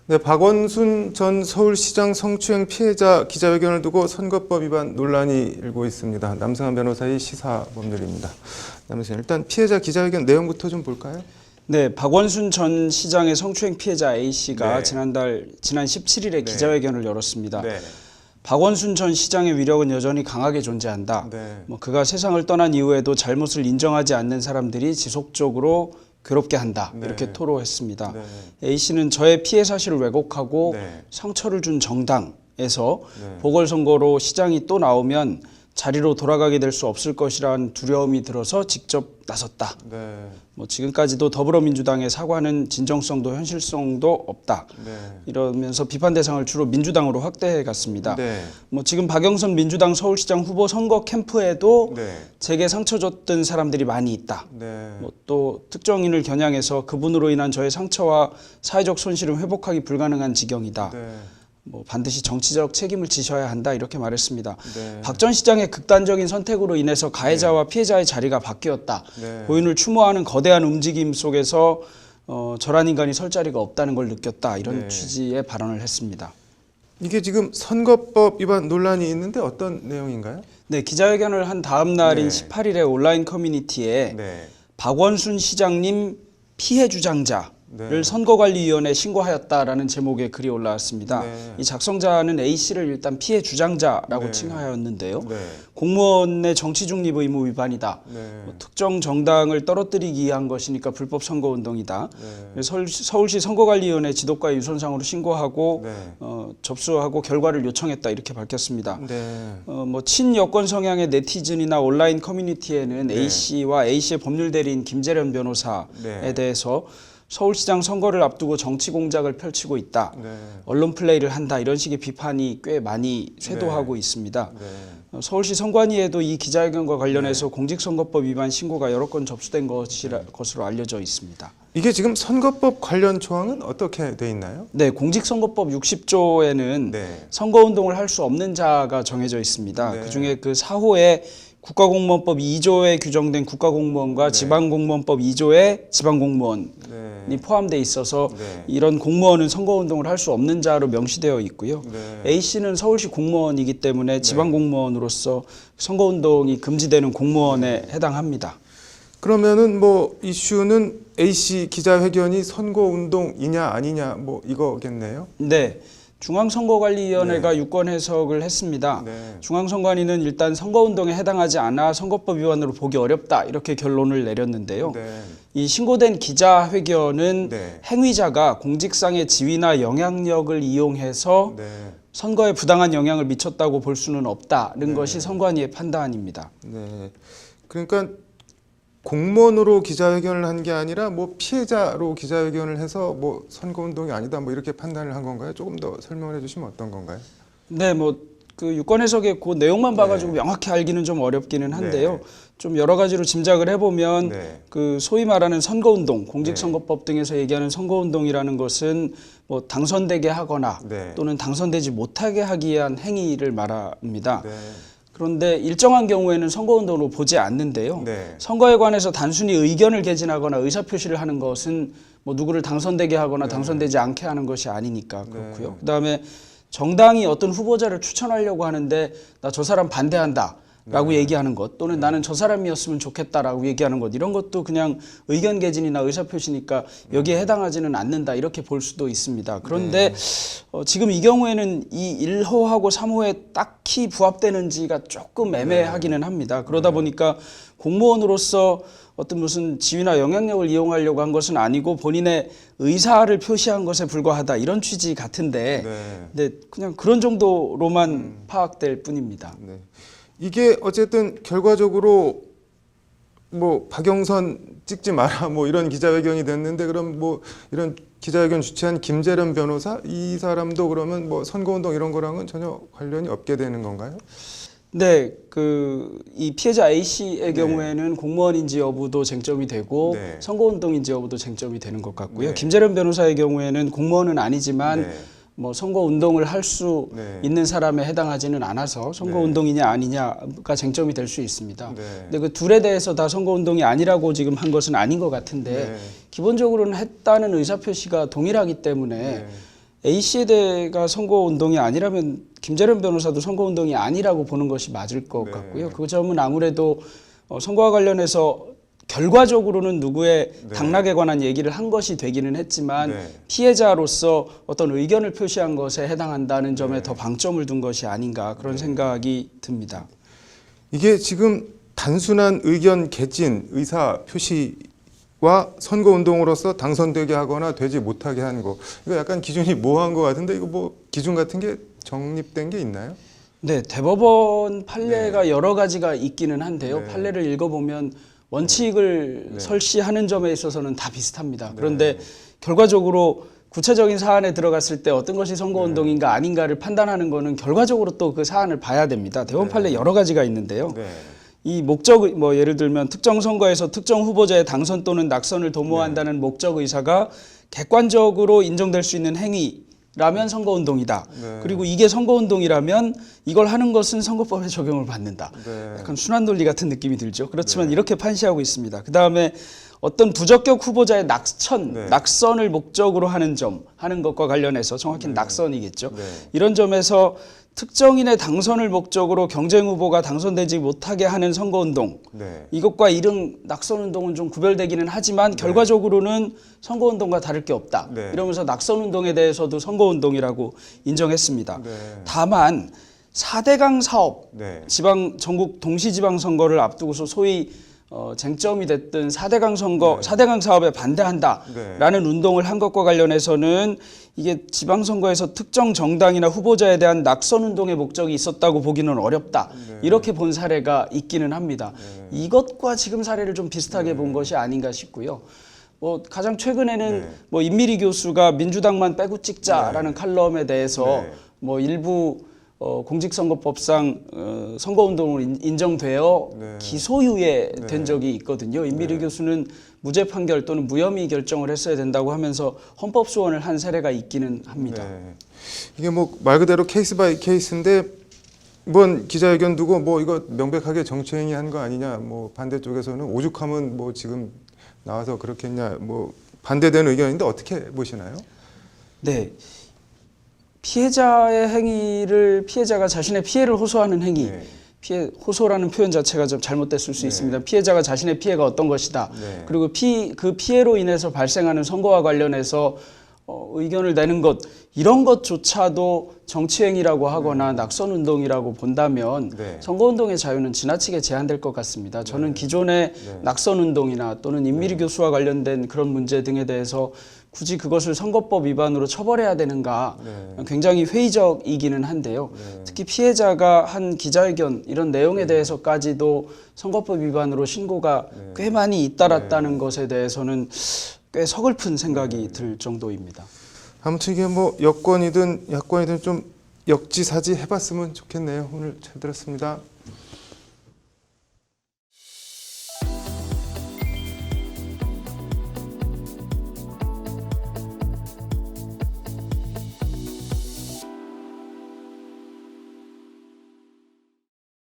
네, 박원순 전 서울시장 성추행 피해자 기자회견을 두고 선거법 위반 논란이 일고 있습니다. 남승환 변호사의 시사법률입니다. 남승환, 일단 피해자 기자회견 내용부터 좀 볼까요? 네, 박원순 전 시장의 성추행 피해자 A씨가 네. 지난 17일에 네. 기자회견을 열었습니다. 네. 박원순 전 시장의 위력은 여전히 강하게 존재한다. 네. 그가 세상을 떠난 이후에도 잘못을 인정하지 않는 사람들이 지속적으로 괴롭게 한다. 네. 이렇게 토로했습니다. 네. A씨는 저의 피해 사실을 왜곡하고 네. 상처를 준 정당에서 네. 보궐선거로 시장이 또 나오면 자리로 돌아가게 될 수 없을 것이라는 두려움이 들어서 직접 나섰다. 네. 지금까지도 더불어민주당의 사과는 진정성도 현실성도 없다. 네. 이러면서 비판 대상을 주로 민주당으로 확대해 갔습니다. 네. 지금 박영선 민주당 서울시장 후보 선거 캠프에도 네. 제게 상처 줬던 사람들이 많이 있다. 네. 또 특정인을 겨냥해서 그분으로 인한 저의 상처와 사회적 손실은 회복하기 불가능한 지경이다. 네. 반드시 정치적 책임을 지셔야 한다 이렇게 말했습니다. 네. 박 전 시장의 극단적인 선택으로 인해서 가해자와 피해자의 자리가 바뀌었다. 네. 고인을 추모하는 거대한 움직임 속에서 저란 인간이 설 자리가 없다는 걸 느꼈다. 이런 네. 취지의 발언을 했습니다. 이게 지금 선거법 위반 논란이 있는데 어떤 내용인가요? 네, 기자회견을 한 다음 날인 네. 18일에 온라인 커뮤니티에 네. 박원순 시장님 피해 주장자 를 네. 선거관리위원회에 신고하였다라는 제목의 글이 올라왔습니다. 네. 이 작성자는 A씨를 일단 피해 주장자라고 네. 칭하였는데요. 네. 공무원의 정치 중립 의무 위반이다. 네. 특정 정당을 떨어뜨리기 위한 것이니까 불법 선거운동이다. 네. 서울시 선거관리위원회 지도과에 유선상으로 신고하고 네. 접수하고 결과를 요청했다 이렇게 밝혔습니다. 네. 친여권 성향의 네티즌이나 온라인 커뮤니티에는 네. A씨와 A씨의 법률 대리인 김재련 변호사에 네. 대해서 서울시장 선거를 앞두고 정치 공작을 펼치고 있다. 네. 언론 플레이를 한다. 이런 식의 비판이 꽤 많이 쇄도하고 있습니다. 네. 서울시 선관위에도 이 기자회견과 관련해서 공직선거법 위반 신고가 여러 건 접수된 것으로 알려져 있습니다. 이게 지금 선거법 관련 조항은 어떻게 돼 있나요? 네, 공직선거법 60조에는 네. 선거운동을 할 수 없는 자가 정해져 있습니다. 네. 그중에 그 4호에 국가공무원법 2조에 규정된 국가공무원과 네. 지방공무원법 2조에 지방공무원이 네. 포함되어 있어서 네. 이런 공무원은 선거운동을 할 수 없는 자로 명시되어 있고요. 네. A씨는 서울시 공무원이기 때문에 지방공무원으로서 선거운동이 금지되는 공무원에 해당합니다. 그러면은 이슈는 A씨 기자회견이 선거운동이냐 아니냐 이거겠네요. 네. 중앙선거관리위원회가 유권 해석을 했습니다. 네. 중앙선관위는 일단 선거운동에 해당하지 않아 선거법 위반으로 보기 어렵다 이렇게 결론을 내렸는데요. 네. 이 신고된 기자회견은 네. 행위자가 공직상의 지위나 영향력을 이용해서 네. 선거에 부당한 영향을 미쳤다고 볼 수는 없다는 네. 것이 선관위의 판단입니다. 네. 그러니까 공무원으로 기자회견을 한 게 아니라 피해자로 기자회견을 해서 선거운동이 아니다 이렇게 판단을 한 건가요? 조금 더 설명을 해주시면 어떤 건가요? 네, 그 유권 해석의 그 내용만 봐가지고 네. 명확히 알기는 좀 어렵기는 한데요. 네. 좀 여러 가지로 짐작을 해보면 네. 그 소위 말하는 선거운동, 공직선거법 등에서 얘기하는 선거운동이라는 것은 당선되게 하거나 네. 또는 당선되지 못하게 하기 위한 행위를 말합니다. 네. 그런데 일정한 경우에는 선거운동으로 보지 않는데요. 네. 선거에 관해서 단순히 의견을 개진하거나 의사표시를 하는 것은 누구를 당선되게 하거나 당선되지 않게 하는 것이 아니니까 그렇고요. 네. 그다음에 정당이 어떤 후보자를 추천하려고 하는데 나 저 사람 반대한다. 라고 얘기하는 것 또는 나는 저 사람이었으면 좋겠다라고 얘기하는 것 이런 것도 그냥 의견 개진이나 의사표시니까 여기에 해당하지는 않는다 이렇게 볼 수도 있습니다. 그런데 지금 이 경우에는 이 1호하고 3호에 딱히 부합되는지가 조금 애매하기는 합니다. 그러다 보니까 공무원으로서 어떤 무슨 지위나 영향력을 이용하려고 한 것은 아니고 본인의 의사를 표시한 것에 불과하다 이런 취지 같은데 네. 근데 그냥 그런 정도로만 파악될 뿐입니다. 네. 이게 어쨌든 결과적으로 박영선 찍지 마라 이런 기자회견이 됐는데 그럼 이런 기자회견 주최한 김재련 변호사 이 사람도 그러면 선거운동 이런 거랑은 전혀 관련이 없게 되는 건가요? 네, 이 피해자 A씨의 네. 경우에는 공무원인지 여부도 쟁점이 되고 네. 선거운동인지 여부도 쟁점이 되는 것 같고요. 네. 김재련 변호사의 경우에는 공무원은 아니지만 네. 선거운동을 할 수 네. 있는 사람에 해당하지는 않아서 선거운동이냐 아니냐가 쟁점이 될 수 있습니다. 네. 근데 그 둘에 대해서 다 선거운동이 아니라고 지금 한 것은 아닌 것 같은데 네. 기본적으로는 했다는 의사표시가 동일하기 때문에 네. A 씨에대가 선거운동이 아니라면 김재련 변호사도 선거운동이 아니라고 보는 것이 맞을 것 네. 같고요. 그 점은 아무래도 선거와 관련해서 결과적으로는 누구의 네. 당락에 관한 얘기를 한 것이 되기는 했지만 네. 피해자로서 어떤 의견을 표시한 것에 해당한다는 점에 네. 더 방점을 둔 것이 아닌가 그런 생각이 듭니다. 이게 지금 단순한 의견 개진, 의사 표시와 선거운동으로서 당선되게 하거나 되지 못하게 한 거. 이거 약간 기준이 모호한 것 같은데 이거 뭐 기준 같은 게 정립된 게 있나요? 네, 대법원 판례가 여러 가지가 있기는 한데요. 네. 판례를 읽어보면 원칙을 네. 설시하는 점에 있어서는 다 비슷합니다. 그런데 결과적으로 구체적인 사안에 들어갔을 때 어떤 것이 선거운동인가 아닌가를 판단하는 것은 결과적으로 또 그 사안을 봐야 됩니다. 대법원 판례 여러 가지가 있는데요. 네. 이 목적, 뭐 예를 들면 특정 선거에서 특정 후보자의 당선 또는 낙선을 도모한다는 목적 의사가 객관적으로 인정될 수 있는 행위라면 선거운동이다. 네. 그리고 이게 선거운동이라면 이걸 하는 것은 선거법에 적용을 받는다. 네. 약간 순환 논리 같은 느낌이 들죠. 그렇지만 이렇게 판시하고 있습니다. 그 다음에 어떤 부적격 후보자의 네. 낙선을 목적으로 하는 것과 관련해서 정확히는 낙선이겠죠. 네. 이런 점에서 특정인의 당선을 목적으로 경쟁 후보가 당선되지 못하게 하는 선거운동, 네. 이것과 이런 낙선운동은 좀 구별되기는 하지만 결과적으로는 선거운동과 다를 게 없다. 네. 이러면서 낙선운동에 대해서도 선거운동이라고 인정했습니다. 네. 다만 4대강 사업, 네. 전국 동시지방선거를 앞두고서 소위 쟁점이 됐던 4대강 선거, 4대강 사업에 반대한다라는 운동을 한 것과 관련해서는 이게 지방선거에서 특정 정당이나 후보자에 대한 낙선운동의 목적이 있었다고 보기는 어렵다. 이렇게 본 사례가 있기는 합니다. 이것과 지금 사례를 좀 비슷하게 본 것이 아닌가 싶고요. 뭐 가장 최근에는 뭐 임미리 교수가 민주당만 빼고 찍자라는 칼럼에 대해서 뭐 일부 공직선거법상 선거운동으로 인정되어 기소유예 된 적이 있거든요. 임미리 교수는 무죄 판결 또는 무혐의 결정을 했어야 된다고 하면서 헌법 소원을 한 사례가 있기는 합니다. 네. 이게 뭐 말 그대로 케이스 바이 케이스인데 이번 기자회견 두고 뭐 이거 명백하게 정치행위 한 거 아니냐, 뭐 반대쪽에서는 오죽하면 뭐 지금 나와서 그렇겠냐, 뭐 반대되는 의견인데 어떻게 보시나요? 네. 피해자의 행위를 피해자가 자신의 피해를 호소하는 행위, 호소라는 표현 자체가 좀 잘못됐을 수 있습니다. 피해자가 자신의 피해가 어떤 것이다. 그리고 그 피해로 인해서 발생하는 선거와 관련해서 의견을 내는 것, 이런 것조차도 정치행위라고 하거나 낙선운동이라고 본다면 선거운동의 자유는 지나치게 제한될 것 같습니다. 저는 기존의 낙선운동이나 또는 임미리 교수와 관련된 그런 문제 등에 대해서 굳이 그것을 선거법 위반으로 처벌해야 되는가 굉장히 회의적이기는 한데요. 특히 피해자가 한 기자회견 이런 내용에 대해서까지도 선거법 위반으로 신고가 꽤 많이 잇따랐다는 것에 대해서는 꽤 서글픈 생각이 들 정도입니다. 아무튼 이게 뭐 여권이든 야권이든 좀 역지사지 해봤으면 좋겠네요. 오늘 잘 들었습니다.